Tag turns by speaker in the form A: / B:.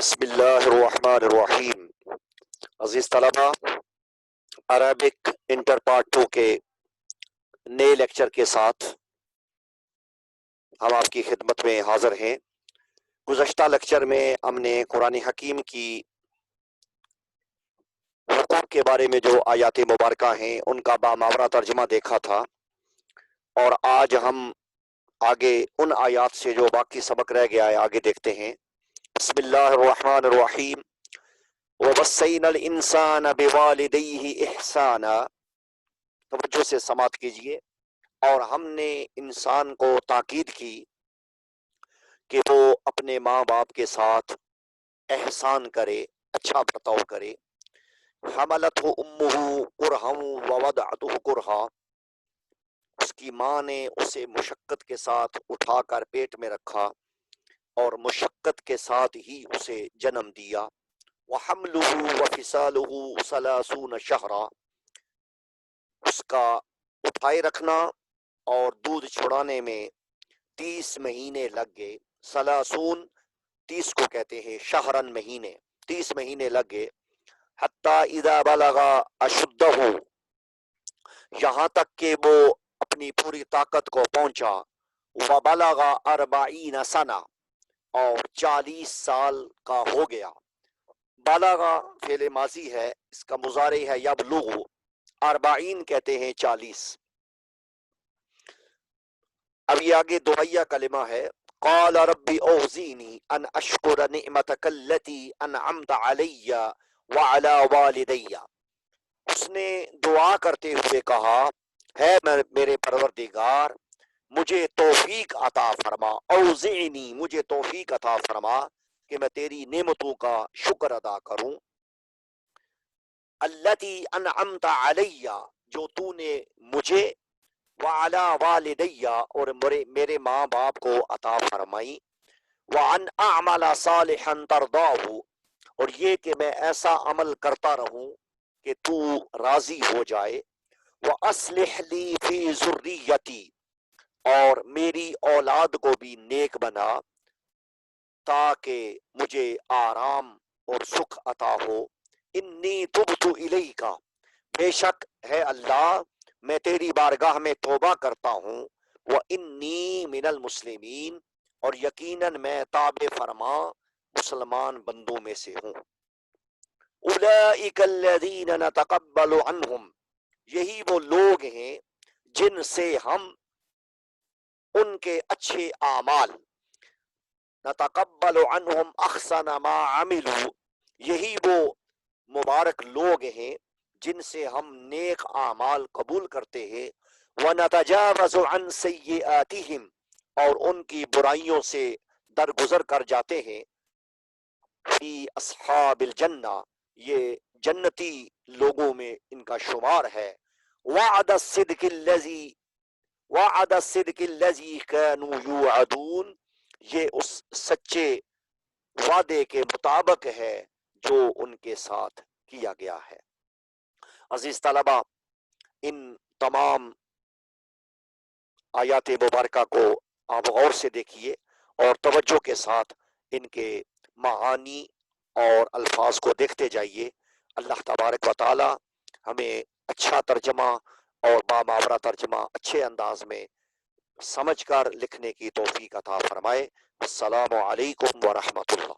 A: बिस्मिल्लाहिर्रहमानिर्रहीम। अजीज तलबा, Arabic inter part 2 के नए लेक्चर के साथ हम आपकी खिदमत में हाजिर हैं। गुज़श्ता लेक्चर में हमने कुरान हकीम की हुकूक के बारे में जो आयात मुबारका हैं उनका बामावरा तर्जमा देखा था, और आज हम आगे उन आयात से जो बाकी सबक रह गया है आगे देखते हैं। बिस्मिल्लाहिर्रहमानिर्रहीम। ववस्सैनल इंसान बिवालिदैहि इहसाना। तवज्जो से समात कीजिए। और हमने इंसान को ताकीद की कि वो अपने माँ बाप के साथ एहसान करे, अच्छा बर्ताव करे। हमलतहु उम्मुहु कुरहन व वदअतहु कुरहा। उसकी माँ ने उसे मुशक्कत के साथ उठाकर पेट में रखा और मुशक्कत के साथ ही उसे जन्म दिया। वहमलुहु व फिसालुहु सलासून शहरा। उसका उठाए रखना और दूध छुड़ाने में 30 महीने लग गए। सलासून 30 को कहते हैं, शहरन महीने, 30 महीने लग गए। हत्ता इदा बलगा अशुद्धहु, यहाँ तक कि वो अपनी पूरी ताकत को पहुंचा। व बलगा अरबाईन सना, और 40 साल का हो गया। बलगा फेले माजी है, इसका मुजारे है यबलुगु। अरबाईन कहते हैं 40। अब ये आगे दुआया कलिमा है। क़ाल रब्बी औज़ीनी अन अश्कुर निअमतक अल्लती अनअमत अलैया व अला वालिदैया। उसने दुआ करते हुए कहा, है मेरे परवरदिगार, मुझे तौफीक अता फरमा। औज़ीनी, मुझे तौफीक अता फरमा कि मैं तेरी नेमतों का शुक्र अदा करूं। अल्लती अनअमत अलैया, जो तूने मुझे, व अला वालिदैया, और मेरे माँ बाप को अता फरमाई। व अन अअमला सालिहन तरदाहु, और ये कि मैं ऐसा अमल करता रहूं कि तू राजी हो जाए। व अस्लिह ली फी ज़ुर्रियती, और मेरी औलाद को भी नेक बना ताकि मुझे आराम और सुख अता हो। इन्नी तुबतु इलैका, बेशक है अल्लाह, मैं तेरी बारगाह में तौबा करता हूँ। व इन्नी मिनल मुस्लिमीन, और यकीनन मैं ताबे फरमा मुसलमान बंदों में से हूँ। उलाइका अल्लज़ीना नतक़ब्बलु अन्हुम, यही वो लोग हैं जिनसे हम उनके अच्छे आमाल, नतक़ब्बलु अन्हुम अहसन मा अमिलू, यही वो मुबारक लोग हैं जिनसे हम नेक आमाल कबूल करते हैं। व नतजावज़ु अन सय्यिआतिहिम, और उनकी बुराइयों से दरगुजर कर जाते हैं। फी अस्हाबिल जन्ना, ये जन्नती लोगों में इनका शुमार है। वअद सिद्क़िल्लज़ी कानू युअदून, ये उस सच्चे वादे के मुताबिक है जो उनके साथ किया गया है। अजीज तलबा, इन तमाम आयात मुबारका को आप गौर से देखिए और तवज्जो के साथ इनके मानी और अल्फाज को देखते जाइए। अल्लाह तबारक व तआला हमें अच्छा तर्जमा और बामावरा तर्जमा अच्छे अंदाज में समझकर लिखने की तौफीक अता फरमाए। अस्सलामु अलैकुम व रहमतुल्लाह।